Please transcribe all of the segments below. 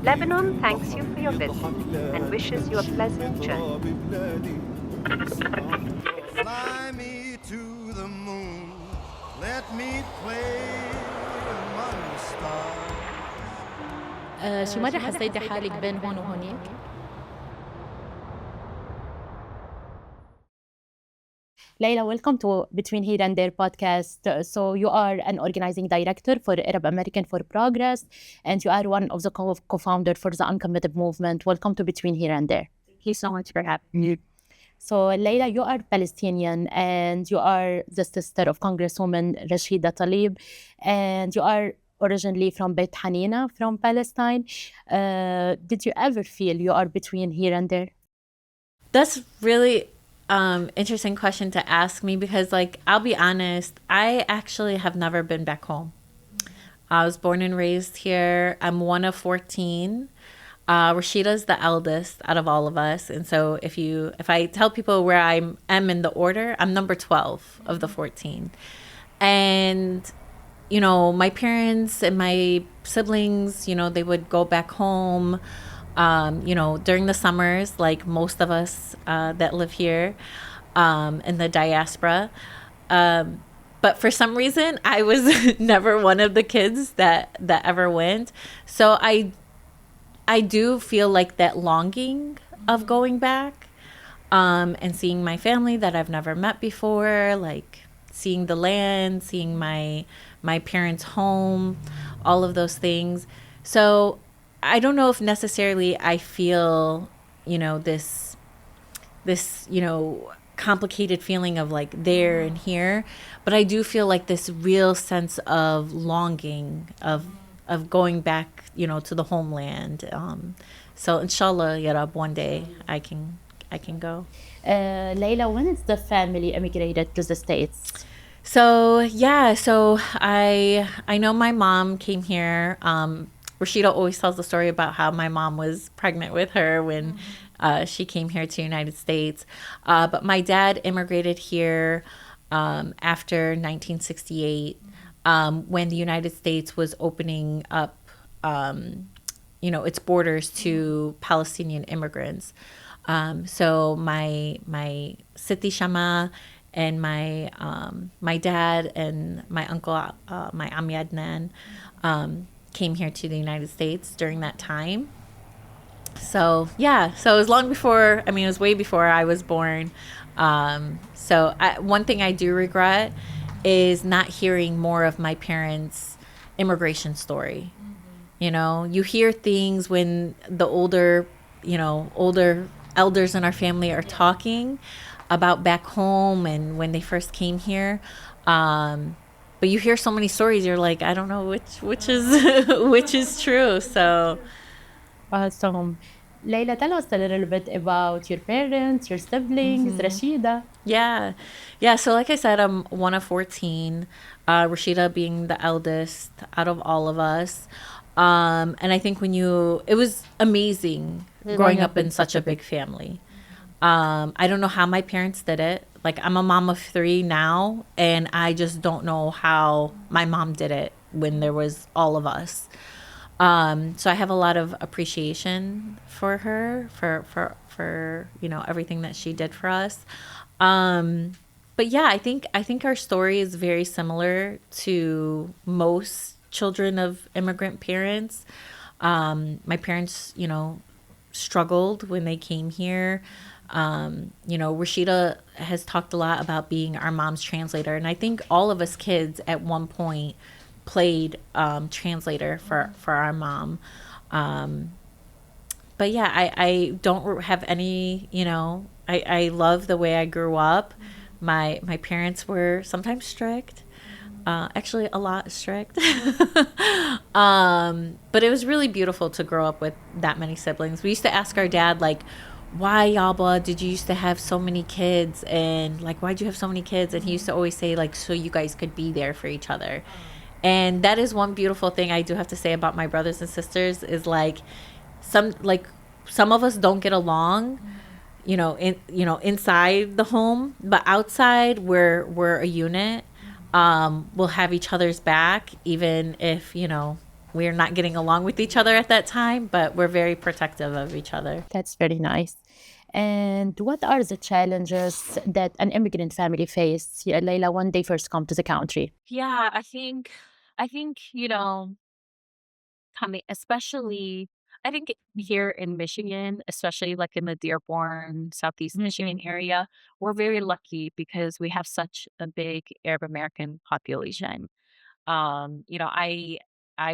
Lebanon thanks you for your visit and wishes you a pleasant journey. Fly me to the moon, let me play among the stars. شي مرة حسيتي حالك بين هون وهونيك؟ Layla, welcome to Between Here and There podcast. So you are an organizing director for Arab American for Progress, and you are one of the co-founder for the Uncommitted movement. Welcome to Between Here and There. Thank you so much for having me. So Layla, you are Palestinian, and you are the sister of Congresswoman Rashida Tlaib, and you are originally from Beit Hanina, from Palestine. Did you ever feel you are between here and there? That's really interesting question to ask me because, like, I'll be honest, I actually have never been back home. I was born and raised here. I'm one of 14. Rashida's the eldest out of all of us, and so if I tell people where I am in the order, I'm number 12 of the 14. And you know, my parents and my siblings, you know, they would go back home. You know, during the summers, like most of us that live here in the diaspora. But for some reason, I was never one of the kids that ever went. So I do feel like that longing of going back and seeing my family that I've never met before, like seeing the land, seeing my parents' home, all of those things. So I don't know if necessarily I feel, you know, this, you know, complicated feeling of like there and here, but I do feel like this real sense of longing of going back, you know, to the homeland. So inshallah, Ya Rab, one day I can go. Layla, when is the family immigrated to the States? So yeah, so I know my mom came here. Rashida always tells the story about how my mom was pregnant with her when she came here to the United States. But my dad immigrated here after 1968 when the United States was opening up, you know, its borders to Palestinian immigrants. So my Siti Shama and my dad and my uncle, my Ami Adnan, came here to the United States during that time. So yeah, so it was long before, I mean, it was way before I was born. So one thing I do regret is not hearing more of my parents' immigration story. You know, you hear things when the older elders in our family are talking about back home and when they first came here. But you hear so many stories, you're like, I don't know which is which is true. So Awesome. Layla, tell us a little bit about your parents, your siblings, Rashida. Yeah. So like I said, I'm one of 14, Rashida being the eldest out of all of us. And I think it was amazing growing up in such a big family. I don't know how my parents did it. Like, I'm a mom of 3 now, and I just don't know how my mom did it when there was all of us. So I have a lot of appreciation for her, for you know, everything that she did for us. But yeah, I think our story is very similar to most children of immigrant parents. My parents, you know, struggled when they came here. You know, Rashida has talked a lot about being our mom's translator, and I think all of us kids at one point played translator for our mom. But yeah, I don't have any, you know, I love the way I grew up. My parents were sometimes strict, actually a lot strict. But it was really beautiful to grow up with that many siblings. We used to ask our dad, like, why, Yaba, did you used to have so many kids? And like, why'd you have so many kids? And he used to always say, like, so you guys could be there for each other. And that is one beautiful thing I do have to say about my brothers and sisters is like some of us don't get along, you know, inside the home, but outside we're a unit. We'll have each other's back, even if, you know, we're not getting along with each other at that time, but we're very protective of each other. That's very nice. And what are the challenges that an immigrant family face, yeah, Layla, when they first come to the country? Yeah, I think, coming especially I think here in Michigan, especially like in the Dearborn, Southeast Michigan area, we're very lucky because we have such a big Arab American population. I've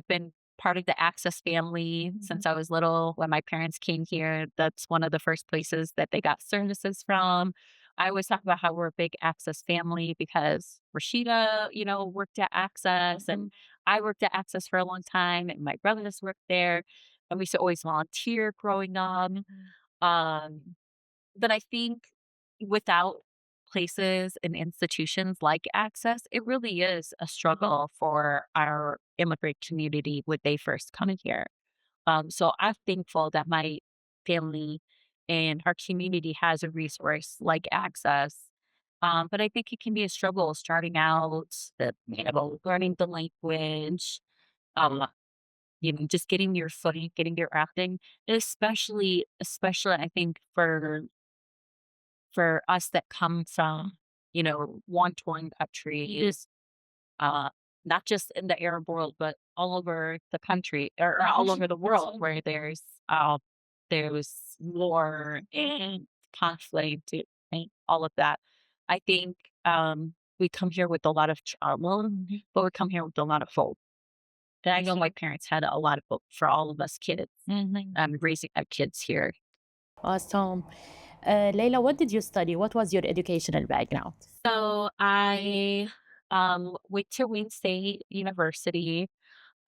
been part of the Access family since I was little. When my parents came here, that's one of the first places that they got services from. I always talk about how we're a big Access family because Rashida, worked at Access and I worked at Access for a long time and my brothers worked there. And we used to always volunteer growing up. Um, but I think without places and institutions like Access, it really is a struggle for our immigrant community when they first come in here. So I'm thankful that my family and our community has a resource like Access. But I think it can be a struggle starting out, learning the language, um, just getting your footing, getting your acting, especially I think for us that come from, war-torn countries, uh, not just in the Arab world, but all over the country or all over the world where there's war and conflict and all of that. I think we come here with a lot of trauma, but we come here with a lot of hope. And I know my parents had a lot of hope for all of us kids, raising our kids here. Awesome. Layla, what did you study? What was your educational background? So I went to Wayne State University.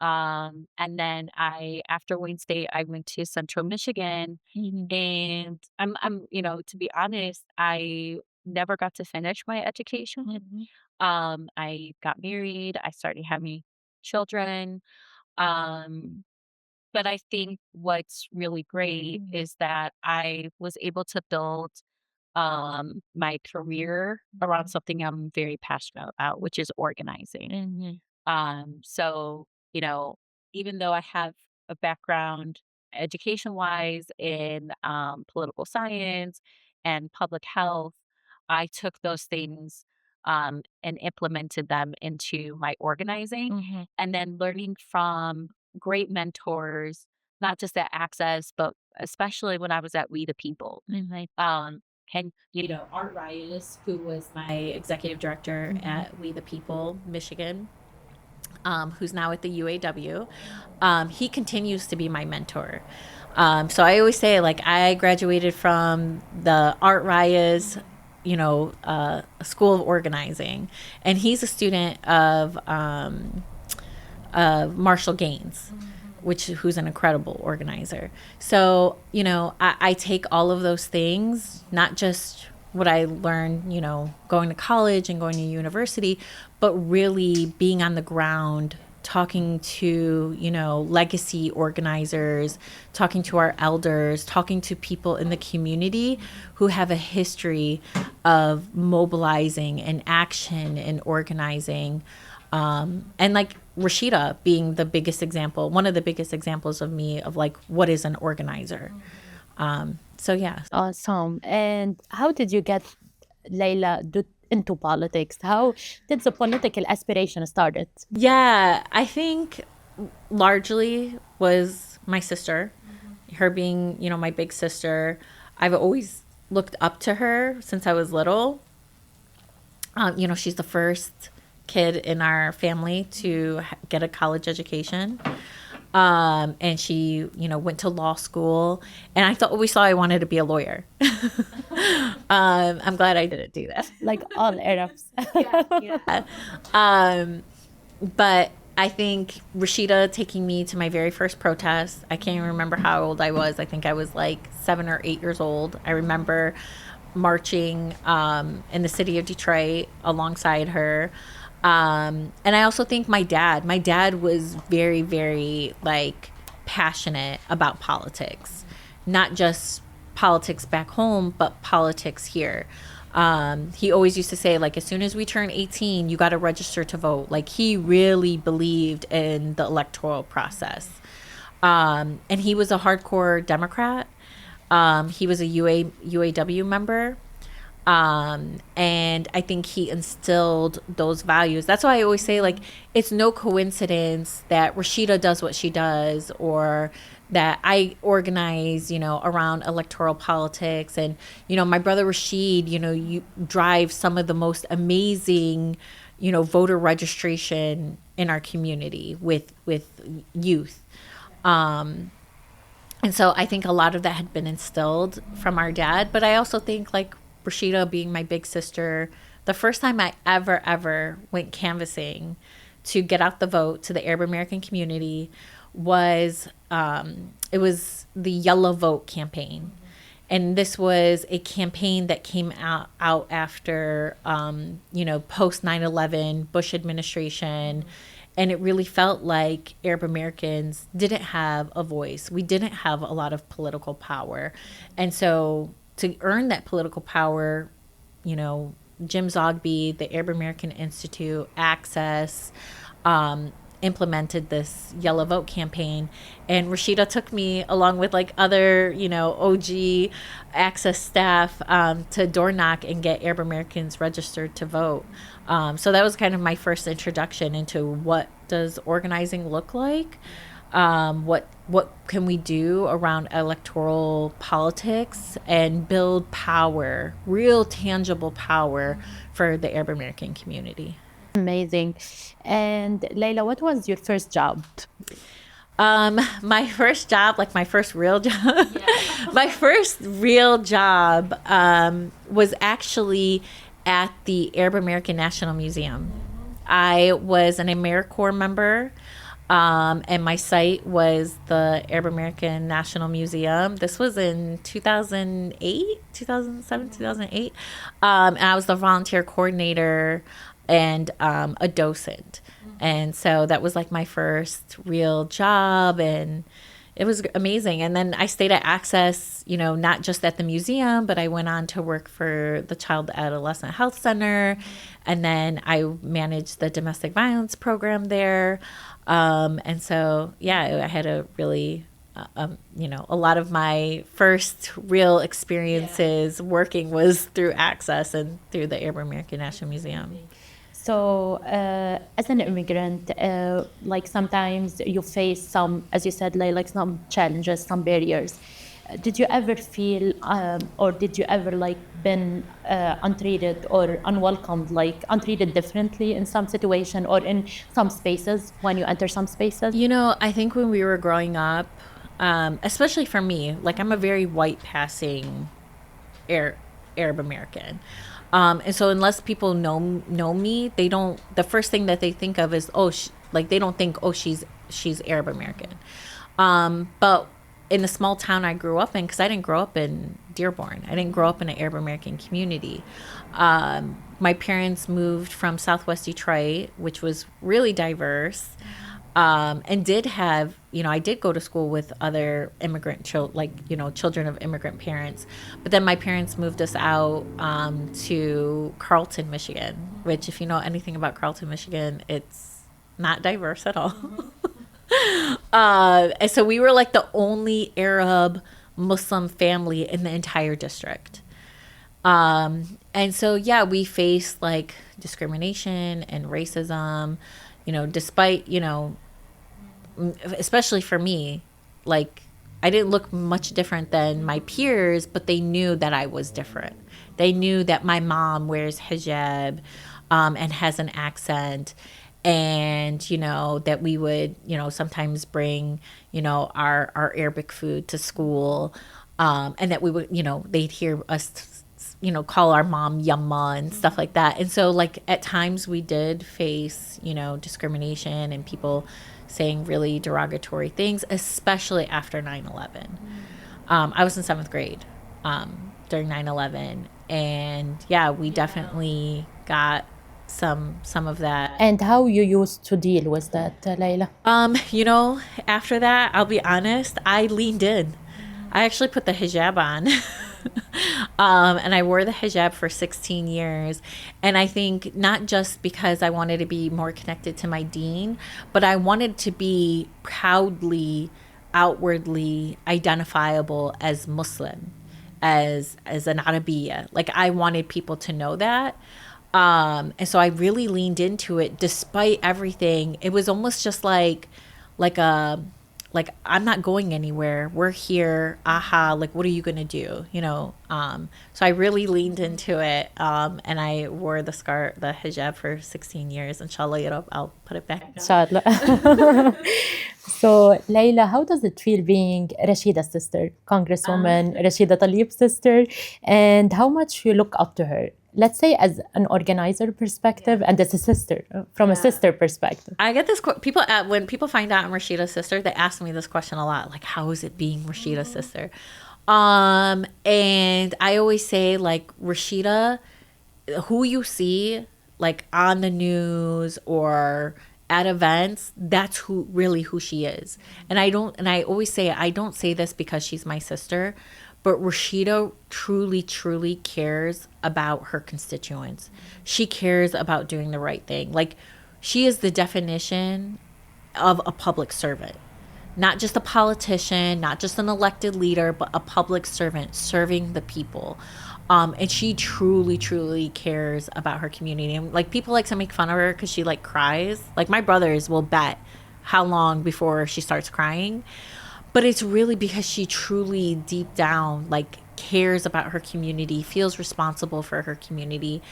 And then after Wayne State, I went to Central Michigan. And to be honest, I never got to finish my education. I got married, I started having children. Um, but I think what's really great is that I was able to build my career around something I'm very passionate about, which is organizing. So, even though I have a background education wise in political science and public health, I took those things and implemented them into my organizing and then learning from great mentors, not just at Access, but especially when I was at We the People. And Art Rias, who was my executive director at We the People, Michigan, who's now at the UAW, he continues to be my mentor. So I always say, like, I graduated from the Art Rias, School of Organizing, and he's a student of Marshall Gaines, who's an incredible organizer. So, I take all of those things, not just what I learned, going to college and going to university, but really being on the ground, talking to, legacy organizers, talking to our elders, talking to people in the community who have a history of mobilizing and action and organizing. And like Rashida being the biggest example, one of the biggest examples of me of like, what is an organizer? So yeah. Awesome. And how did you get Layla into politics? How did the political aspiration started? Yeah, I think largely was my sister, her being, my big sister. I've always looked up to her since I was little. She's the first kid in our family to get a college education. And she, went to law school, and I thought I wanted to be a lawyer. I'm glad I didn't do that. Like all Arabs. But I think Rashida taking me to my very first protest, I can't even remember how old I was. I think I was like 7 or 8 years old. I remember marching in the city of Detroit alongside her. And I also think my dad was very, very passionate about politics, not just politics back home, but politics here. He always used to say, like, as soon as we turn 18, you got to register to vote. Like, he really believed in the electoral process. And he was a hardcore Democrat. He was a UAW member. And I think he instilled those values. That's why I always say, like, it's no coincidence that Rashida does what she does, or that I organize, around electoral politics. And, my brother Rashid, you drive some of the most amazing, voter registration in our community with youth. And so I think a lot of that had been instilled from our dad. But I also think, like, Rashida being my big sister, the first time I ever went canvassing to get out the vote to the Arab American community was, it was the Yellow Vote campaign. And this was a campaign that came out after, post 9/11 Bush administration. And it really felt like Arab Americans didn't have a voice. We didn't have a lot of political power. And so to earn that political power, Jim Zogby, the Arab American Institute, Access, implemented this Yellow Vote campaign. And Rashida took me, along with like other, OG Access staff, to door knock and get Arab Americans registered to vote. So that was kind of my first introduction into what does organizing look like. What can we do around electoral politics and build power, real tangible power for the Arab American community. Amazing. And Layla, what was your first job? My first job, like my first real job, my first real job was actually at the Arab American National Museum. I was an AmeriCorps member. And my site was the Arab American National Museum. This was in 2008, 2007, 2008. And I was the volunteer coordinator and a docent. And so that was like my first real job, and it was amazing. And then I stayed at Access, not just at the museum, but I went on to work for the Child Adolescent Health Center. And then I managed the domestic violence program there. And so, I had a really, a lot of my first real experiences working was through Access and through the Arab American National Museum. So as an immigrant, like sometimes you face some, as you said, like some challenges, some barriers. Did you ever feel, or did you ever been untreated or unwelcomed, untreated differently in some situation or in some spaces when you enter some spaces? I think when we were growing up, especially for me, I'm a very white passing Arab American. And so unless people know me, they don't, the first thing that they think of is, they don't think, she's Arab American. But in the small town I grew up in, because I didn't grow up in Dearborn, I didn't grow up in an Arab American community. My parents moved from Southwest Detroit, which was really diverse, and did have, I did go to school with other immigrant children of immigrant parents. But then my parents moved us out to Carlton, Michigan, which, if you know anything about Carlton, Michigan, it's not diverse at all. And so we were like the only Arab Muslim family in the entire district. And so, we faced discrimination and racism, despite, especially for me, I didn't look much different than my peers, but they knew that I was different. They knew that my mom wears hijab and has an accent. And, that we would, sometimes bring, our Arabic food to school. And that we would, they'd hear us, call our mom Yamma and stuff like that. And so, at times we did face, discrimination and people saying really derogatory things, especially after 9/11. I was in 7th grade during 9/11. And, we definitely got some of that. And how you used to deal with that, Layla? After that, I'll be honest, I leaned in. I actually put the hijab on. And I wore the hijab for 16 years. And I think not just because I wanted to be more connected to my deen, but I wanted to be proudly, outwardly identifiable as Muslim, as an Arabiya. Like I wanted people to know that. And so I really leaned into it despite everything. It was almost just like a like I'm not going anywhere. We're here. Aha, like what are you going to do? So I really leaned into it. And I wore the hijab for 16 years. Inshallah, I'll put it back down. Inshallah. So, Layla, how does it feel being Rashida's sister, Congresswoman Rashida Tlaib's sister, and how much you look up to her? Let's say as an organizer perspective and as a sister, from a sister perspective. I get this when people find out I'm Rashida's sister, they ask me this question a lot, like, how is it being Rashida's sister? And I always say, like, Rashida, who you see, like, on the news or at events, that's who she is. And I always say, I don't say this because she's my sister, but Rashida truly, truly cares about her constituents. She cares about doing the right thing. Like, she is the definition of a public servant. Not just a politician, not just an elected leader, but a public servant serving the people. And she truly, truly cares about her community. And like people like to make fun of her because she like cries. Like my brothers will bet how long before she starts crying. But it's really because she truly deep down like cares about her community, feels responsible for her community.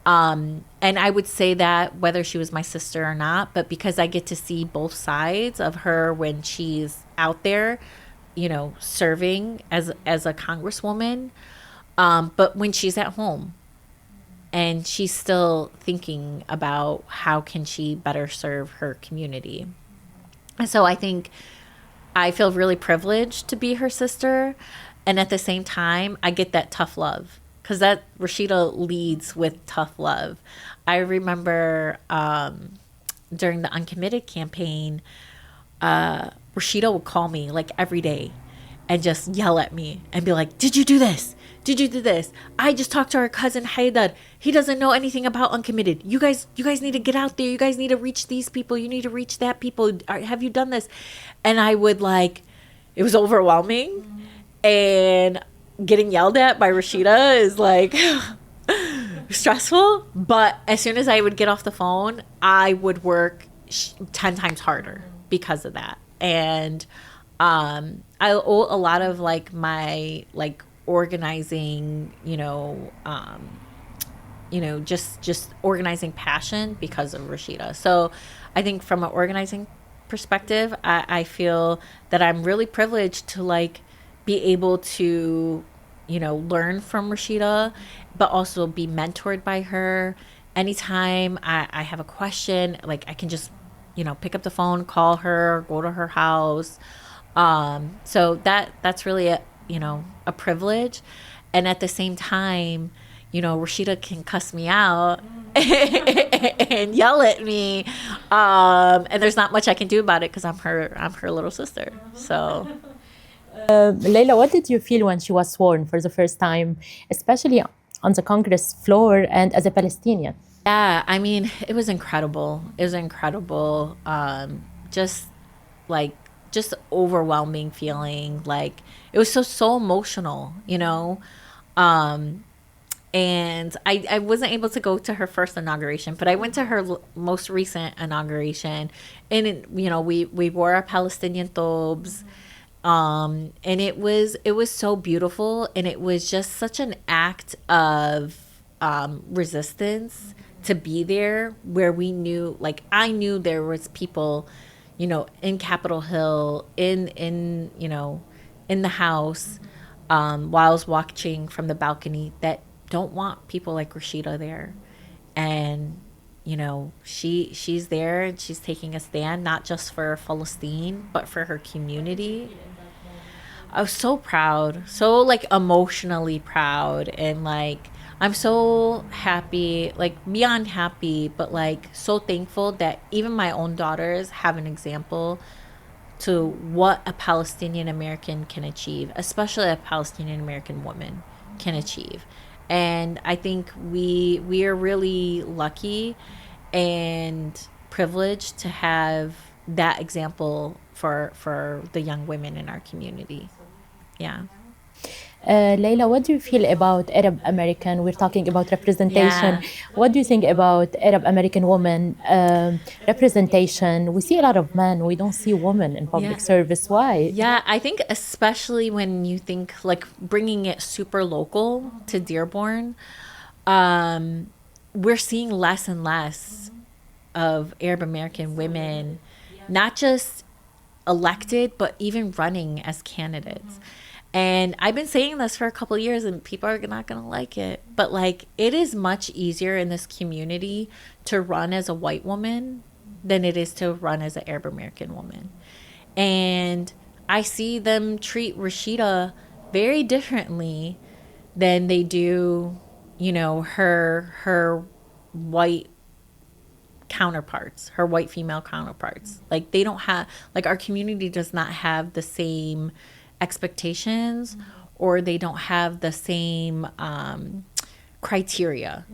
And I would say that whether she was my sister or not, but because I get to see both sides of her when she's out there, serving as a congresswoman. But when she's at home and she's still thinking about how can she better serve her community. And so I think I feel really privileged to be her sister. And at the same time, I get that tough love because that Rashida leads with tough love. I remember during the Uncommitted campaign, Rashida would call me like every day and just yell at me and be like, did you do this? Did you do this? I just talked to our cousin Haidar. He doesn't know anything about Uncommitted. You guys need to get out there. You guys need to reach these people. You need to reach that people. Have you done this? And I would it was overwhelming. And getting yelled at by Rashida is like stressful. But as soon as I would get off the phone, I would work 10 times harder because of that. And I owe a lot of my organizing, just organizing passion because of Rashida. So I think from an organizing perspective, I feel that I'm really privileged to be able to, learn from Rashida, but also be mentored by her. Anytime I have a question, I can just, pick up the phone, call her, go to her house. So that's really a privilege. And at the same time, Rashida can cuss me out and yell at me. And there's not much I can do about it because I'm her little sister. So Layla, what did you feel when she was sworn for the first time, especially on the Congress floor and as a Palestinian? Yeah, I mean, it was incredible. It was incredible. Just overwhelming feeling. It was so emotional, and I wasn't able to go to her first inauguration, but I went to her most recent inauguration, and we wore our Palestinian thobes, and it was so beautiful, and it was just such an act of resistance to be there, where we knew, I knew there was people, in Capitol Hill, in the house, while I was watching from the balcony, that don't want people like Rashida there. And, she's there and she's taking a stand, not just for Palestine, but for her community. I was so proud, so emotionally proud. And I'm so happy, beyond happy, but so thankful that even my own daughters have an example to what a Palestinian American can achieve, especially a Palestinian American woman can achieve. And I think we are really lucky and privileged to have that example for the young women in our community. Yeah. Layla, what do you feel about Arab American? We're talking about representation. Yeah. What do you think about Arab American women representation? We see a lot of men. We don't see women in public Yeah. service. Why? Yeah, I think especially when you think like bringing it super local to Dearborn, we're seeing less and less of Arab American women, not just elected, but even running as candidates. And I've been saying this for a couple of years and people are not going to like it. But like, it is much easier in this community to run as a white woman than it is to run as an Arab American woman. And I see them treat Rashida very differently than they do, you know, her white counterparts, her white female counterparts. Like they don't have, like our community does not have the same expectations, or they don't have the same criteria.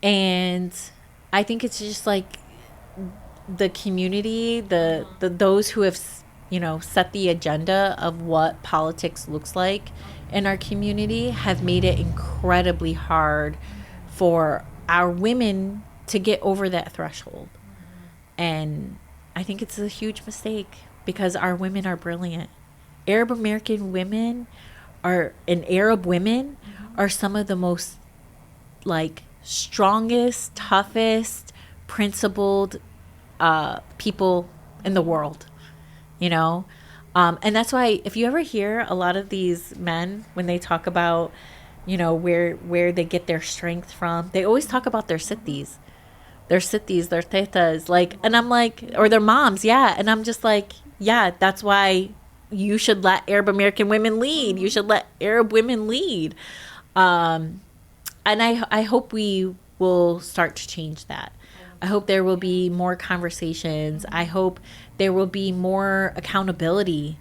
And I think it's just like the community, the those who have, you know, set the agenda of what politics looks like in our community have made it incredibly hard for our women to get over that threshold. And I think it's a huge mistake because our women are brilliant. Arab American women and Arab women are some of the most like strongest, toughest, principled people in the world, you know? And that's why if you ever hear a lot of these men, when they talk about, you know, where they get their strength from, they always talk about their sittis, their tetas, like, and I'm like, or their moms. Yeah. And I'm just like, yeah, that's why you should let Arab American women lead. You should let Arab women lead. And I hope we will start to change that. I hope there will be more conversations. I hope there will be more accountability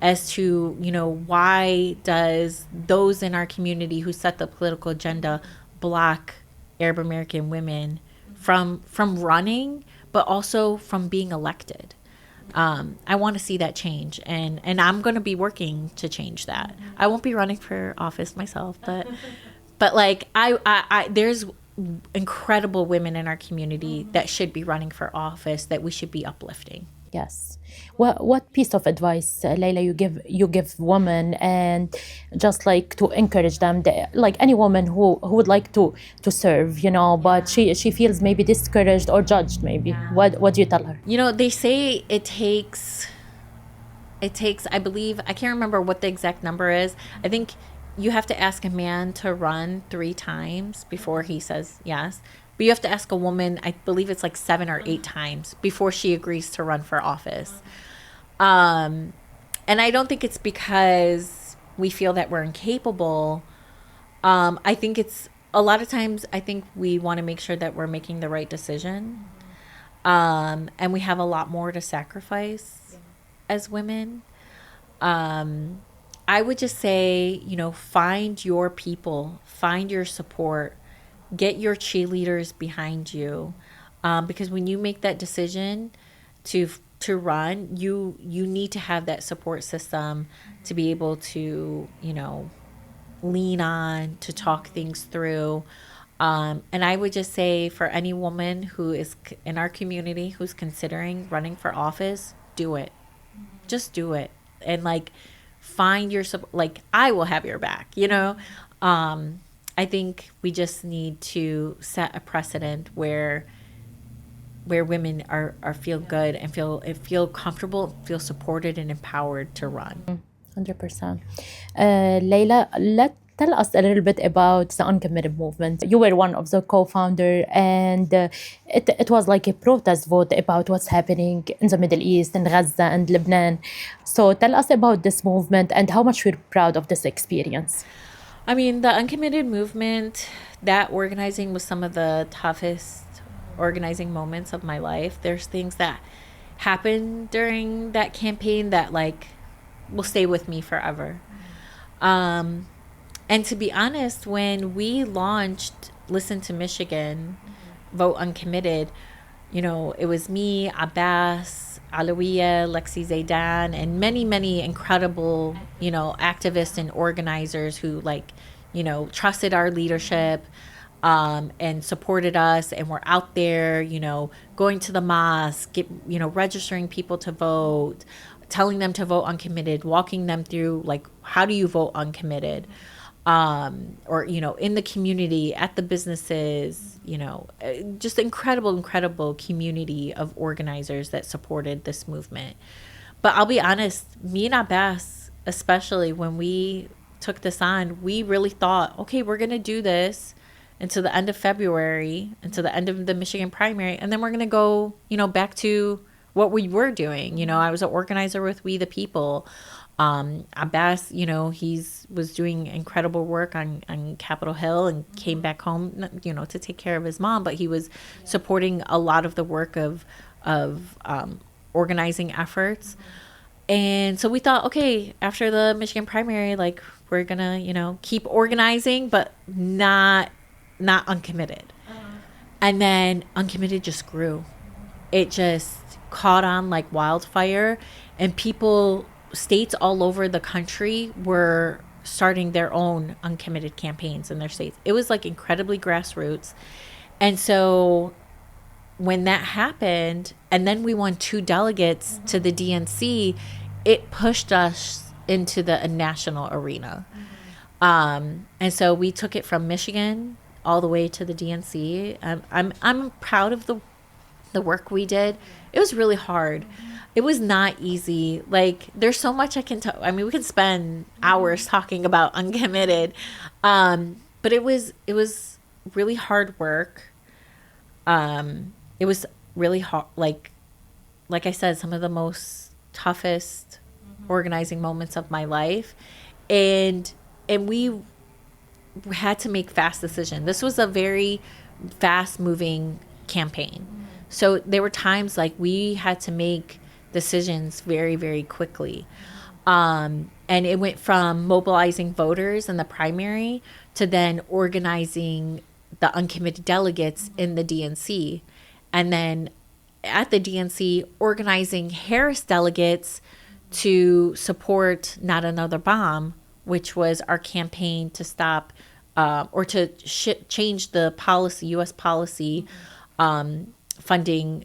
as to, you know, why does those in our community who set the political agenda block Arab American women from running, but also from being elected. I want to see that change, and I'm going to be working to change that. I won't be running for office myself, but like I there's incredible women in our community that should be running for office that we should be uplifting. Yes. What piece of advice, Layla, you give women, and just like to encourage them, like any woman who would like to serve, you know, but she feels maybe discouraged or judged, maybe. What do you tell her? You know, they say it takes, I believe, I can't remember what the exact number is. I think you have to ask a man to run 3 times before he says yes. But you have to ask a woman, I believe it's like 7 or 8 times before she agrees to run for office. And I don't think it's because we feel that we're incapable. I think it's a lot of times, I think we want to make sure that we're making the right decision. And we have a lot more to sacrifice as women. I would just say, you know, find your people, find your support. Get your cheerleaders behind you, because when you make that decision to run, you need to have that support system to be able to, you know, lean on, to talk things through. And I would just say for any woman who is in our community who's considering running for office, do it. Just do it. And like find your support. Like I will have your back, you know. I think we just need to set a precedent where women are feel good and feel comfortable, feel supported and empowered to run. 100%. Layla, tell us a little bit about the Uncommitted movement. You were one of the co-founder, and it was like a protest vote about what's happening in the Middle East, in Gaza and Lebanon. So tell us about this movement and how much we're proud of this experience. I mean, the Uncommitted movement, that organizing was some of the toughest organizing moments of my life. There's things that happened during that campaign that like will stay with me forever. And to be honest, when we launched Listen to Michigan, Vote Uncommitted, you know, it was me, Abbas, Alawiya, Lexi Zaydan, and many, many incredible, you know, activists and organizers who, like, you know, trusted our leadership, and supported us, and were out there, you know, going to the mosque, you know, registering people to vote, telling them to vote uncommitted, walking them through, like, how do you vote uncommitted? Or, you know, in the community, at the businesses, you know, just incredible community of organizers that supported this movement. But I'll be honest, me and Abbas, especially when we took this on, we really thought, okay, we're going to do this until the end of February, until the end of the Michigan primary, and then we're going to go, you know, back to what we were doing. You know, I was an organizer with We the People. Abbas, you know, was doing incredible work on Capitol Hill and came back home, you know, to take care of his mom, but he was supporting a lot of the work of organizing efforts. And so we thought, okay, after the Michigan primary, like, we're gonna, you know, keep organizing, but not uncommitted. And then Uncommitted just grew. It just caught on like wildfire, and states all over the country were starting their own uncommitted campaigns in their states. It was like incredibly grassroots. And so when that happened, and then we won 2 delegates to the DNC, it pushed us into the national arena. And so we took it from Michigan all the way to the DNC. I'm proud of the work we did. It was really hard. It was not easy. Like, there's so much I can tell. I mean, we could spend hours talking about Uncommitted. But it was really hard work. It was really hard. Like I said, some of the most toughest organizing moments of my life. And we had to make fast decisions. This was a very fast moving campaign. So there were times like we had to make decisions very, very quickly. And it went from mobilizing voters in the primary to then organizing the uncommitted delegates in the DNC. And then at the DNC, organizing Harris delegates to support Not Another Bomb, which was our campaign to stop or to change the policy, U.S. policy, funding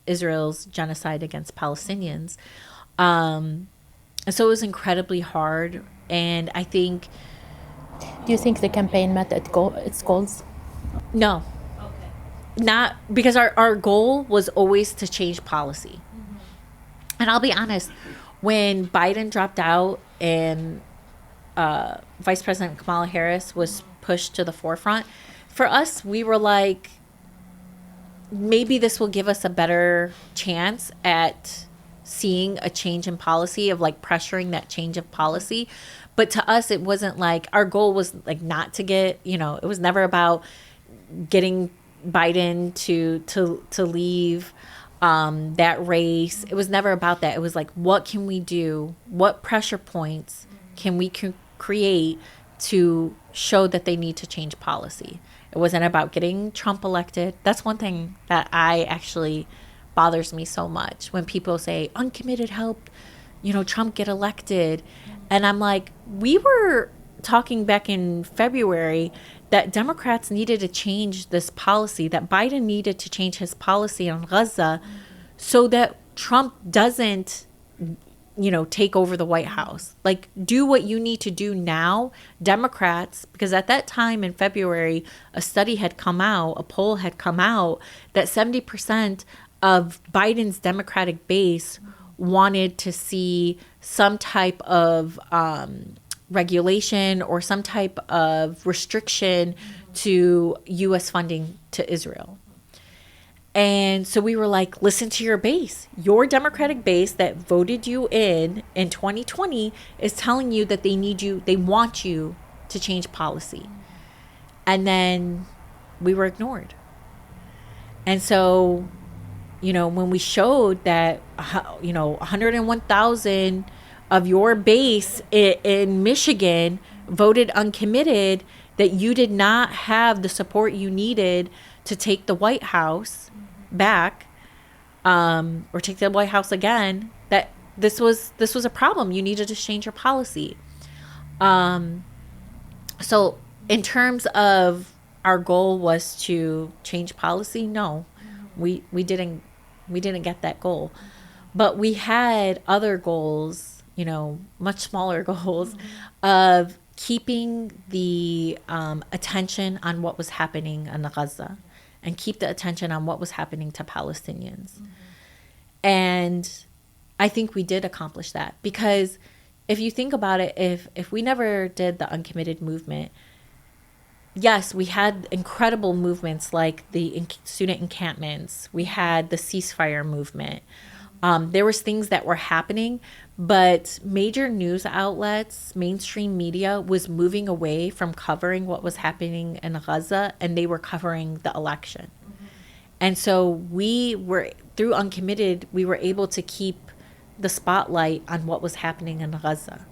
Israel's genocide against Palestinians. So it was incredibly hard. And I think... Do you think the campaign met its goals? No. Okay. Not because our goal was always to change policy. And I'll be honest, when Biden dropped out and Vice President Kamala Harris was pushed to the forefront, for us, we were like, maybe this will give us a better chance at seeing a change in policy, of like pressuring that change of policy. But to us, it wasn't like, our goal was like not to get, you know, it was never about getting Biden to leave that race. It was never about that. It was like, what can we do? What pressure points can we create to show that they need to change policy? It wasn't about getting Trump elected. That's one thing that I actually bothers me so much, when people say Uncommitted helped, you know, Trump get elected. And I'm like, we were talking back in February that Democrats needed to change this policy, that Biden needed to change his policy on Gaza so that Trump doesn't, you know, take over the White House. Like, do what you need to do now, Democrats, because at that time in February, a study had come out, a poll had come out, that 70% of Biden's Democratic base wanted to see some type of regulation or some type of restriction to U.S. funding to Israel. And so we were like, listen to your base. Your Democratic base that voted you in 2020 is telling you that they want you to change policy. And then we were ignored. And so, you know, when we showed that, you know, 101,000 of your base in Michigan voted uncommitted, that you did not have the support you needed to take the White House back, or take the White House again, that this was a problem. You needed to change your policy. So in terms of our goal was to change policy, no, we didn't get that goal. But we had other goals, you know, much smaller goals, of keeping the attention on what was happening in Gaza, and keep the attention on what was happening to Palestinians. And I think we did accomplish that, because if you think about it, if we never did the uncommitted movement, yes, we had incredible movements like the student encampments. We had the ceasefire movement. There was things that were happening, but major news outlets, mainstream media, was moving away from covering what was happening in Gaza, and they were covering the election. And so we were, through Uncommitted, we were able to keep the spotlight on what was happening in Gaza.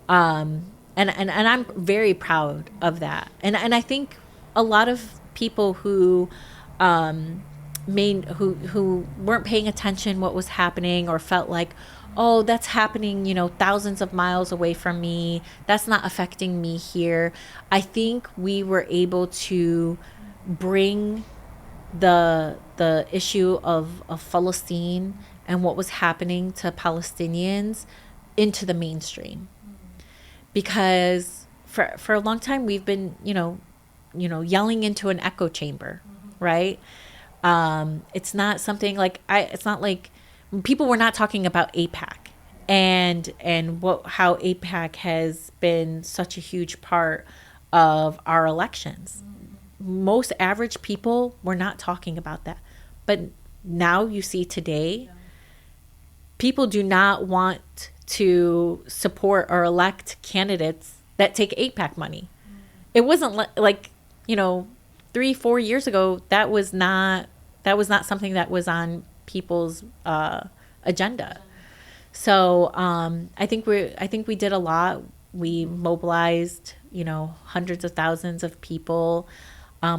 And I'm very proud of that. And I think a lot of people who who weren't paying attention what was happening, or felt like, oh, that's happening, you know, thousands of miles away from me, that's not affecting me here. I think we were able to bring the issue of Palestine and what was happening to Palestinians into the mainstream. Because for a long time we've been, you know, yelling into an echo chamber, right? It's not something like it's not like people were not talking about AIPAC and how AIPAC has been such a huge part of our elections. Most average people were not talking about that. But now you see today, people do not want to support or elect candidates that take AIPAC money. It wasn't like, you know, 3-4 years ago, that was not something that was on people's agenda. So I think we did a lot. We mobilized, you know, hundreds of thousands of people.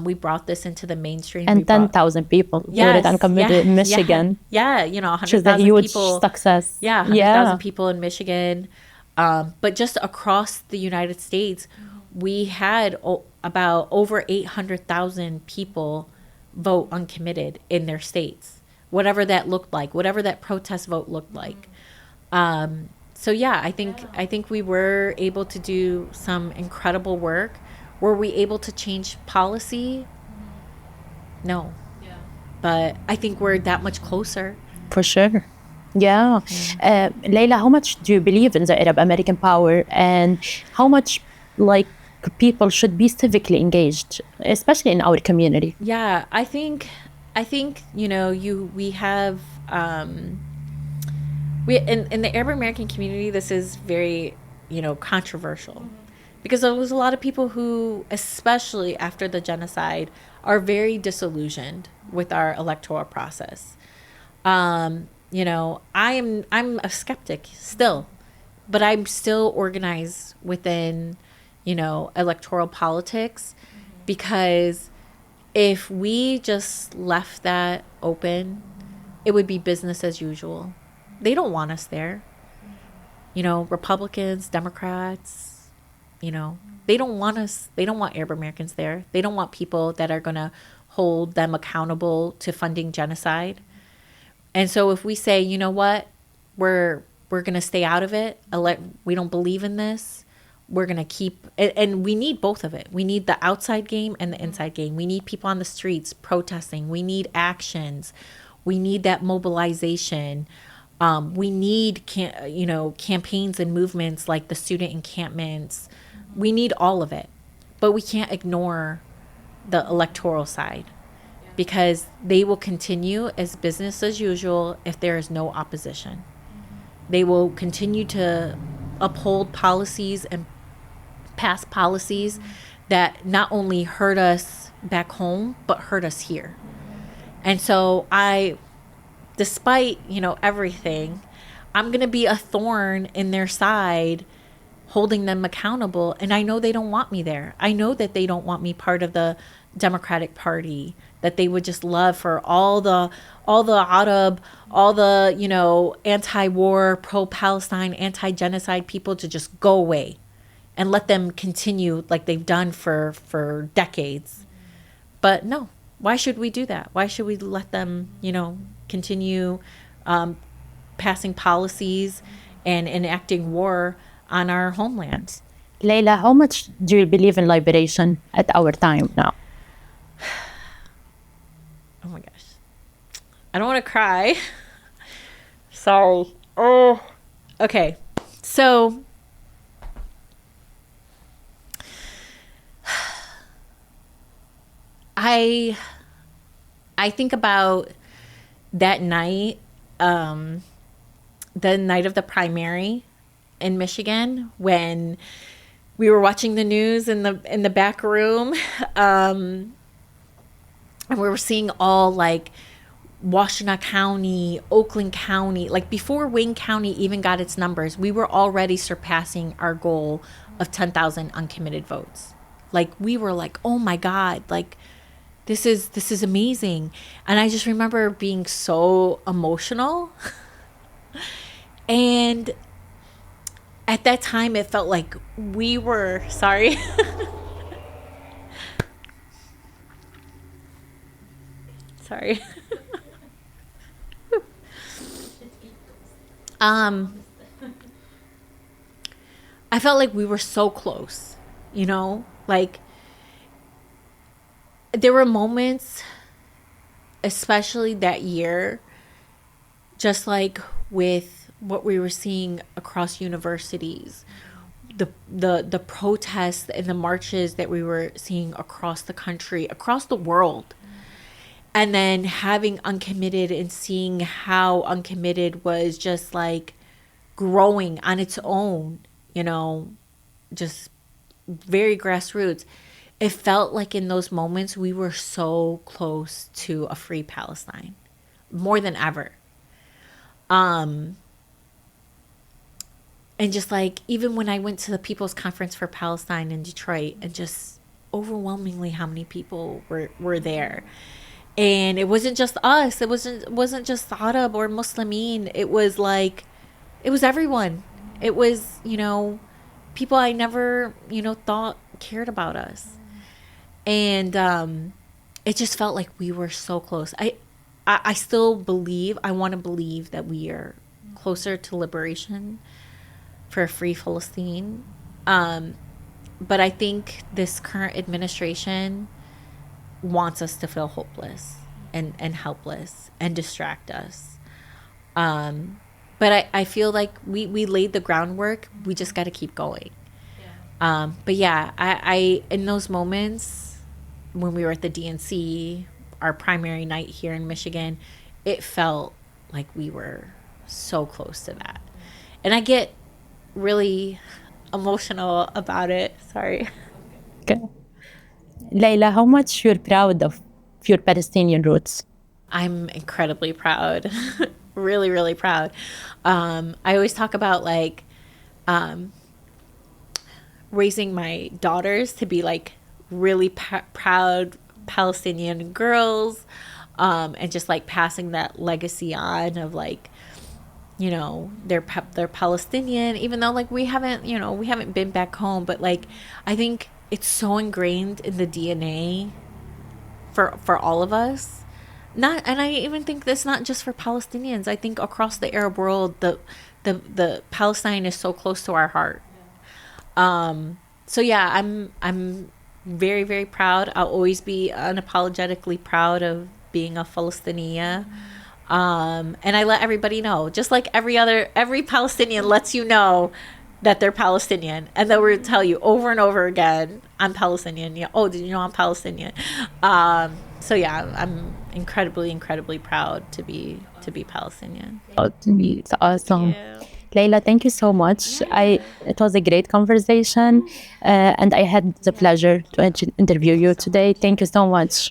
We brought this into the mainstream. And 10,000 people voted uncommitted in Michigan. Yeah, you know, 100,000 which is a huge people. Success. Yeah, 100,000 people in Michigan. But just across the United States, we had about over 800,000 people vote uncommitted in their states, whatever that looked like, whatever that protest vote looked like. So yeah, I think we were able to do some incredible work. Were we able to change policy? No. Yeah. But I think we're that much closer. For sure. Yeah. Layla, how much do you believe in the Arab American power, and how much like people should be civically engaged, especially in our community? Yeah, I think you know, we have we in the Arab American community, this is very, you know, controversial. Because there was a lot of people who, especially after the genocide, are very disillusioned with our electoral process. You know, I'm a skeptic still, but I'm still organized within, you know, electoral politics, because if we just left that open, it would be business as usual. They don't want us there. You know, Republicans, Democrats, you know, they don't want us. They don't want Arab Americans there. They don't want people that are going to hold them accountable to funding genocide. And so if we say, you know what, we're going to stay out of it, we don't believe in this, we're going to keep, and we need both of it. We need the outside game and the inside game. We need people on the streets protesting. We need actions. We need that mobilization. We need, you know, campaigns and movements like the student encampments. We need all of it, but we can't ignore the electoral side, because they will continue as business as usual if there is no opposition. They will continue to uphold policies and pass policies that not only hurt us back home, but hurt us here. And so despite, you know, everything, I'm going to be a thorn in their side, holding them accountable. And I know they don't want me there. I know that they don't want me part of the Democratic Party, that they would just love for all the Arab, all the, you know, anti-war, pro-Palestine, anti-genocide people to just go away and let them continue like they've done for decades. But no, why should we do that? Why should we let them, you know, continue passing policies and enacting war on our homeland? Layla, how much do you believe in liberation at our time now? Oh my gosh. I don't want to cry. Sorry. Oh. Okay. So I think about that night, the night of the primary in Michigan, when we were watching the news in the back room, and we were seeing all like Washtenaw County, Oakland County, like before Wayne County even got its numbers, we were already surpassing our goal of 10,000 uncommitted votes. Like we were like, oh my God, like this is amazing. And I just remember being so emotional. And at that time, it felt like we were, sorry. Sorry. I felt like we were so close, you know, like there were moments, especially that year, just like with what we were seeing across universities, the protests and the marches that we were seeing across the country, across the world. And then having Uncommitted and seeing how Uncommitted was just like growing on its own, you know, just very grassroots. It felt like in those moments we were so close to a free Palestine, more than ever. And just like, even when I went to the People's Conference for Palestine in Detroit, and just overwhelmingly how many people were there. And it wasn't just us. It wasn't just Arab or Muslimin. It was like, it was everyone. It was, you know, people I never, you know, thought cared about us. And it just felt like we were so close. I still believe, I want to believe that we are closer to liberation for a free Palestine. But I think this current administration wants us to feel hopeless and helpless and distract us. But I feel like we laid the groundwork. We just got to keep going. Yeah. But yeah, I in those moments when we were at the DNC, our primary night here in Michigan, it felt like we were so close to that. And I get really emotional about it. Sorry. Okay. Layla, how much you're proud of your Palestinian roots? I'm incredibly proud. Really, really proud. I always talk about like raising my daughters to be like really proud Palestinian girls, and just like passing that legacy on of like, you know, they're Palestinian, even though like we haven't been back home, but like I think it's so ingrained in the DNA for all of us. And I even think this not just for Palestinians. I think across the Arab world, the Palestine is so close to our heart. So yeah, I'm very, very proud. I'll always be unapologetically proud of being a Palestinian. And I let everybody know, just like every Palestinian lets you know that they're Palestinian, and they will tell you over and over again, I'm Palestinian. Yeah. Oh, did you know I'm Palestinian? So yeah, I'm incredibly, incredibly proud to be Palestinian. It's awesome. Layla, thank you so much. It was a great conversation, and I had the pleasure to interview you today. Thank you so much.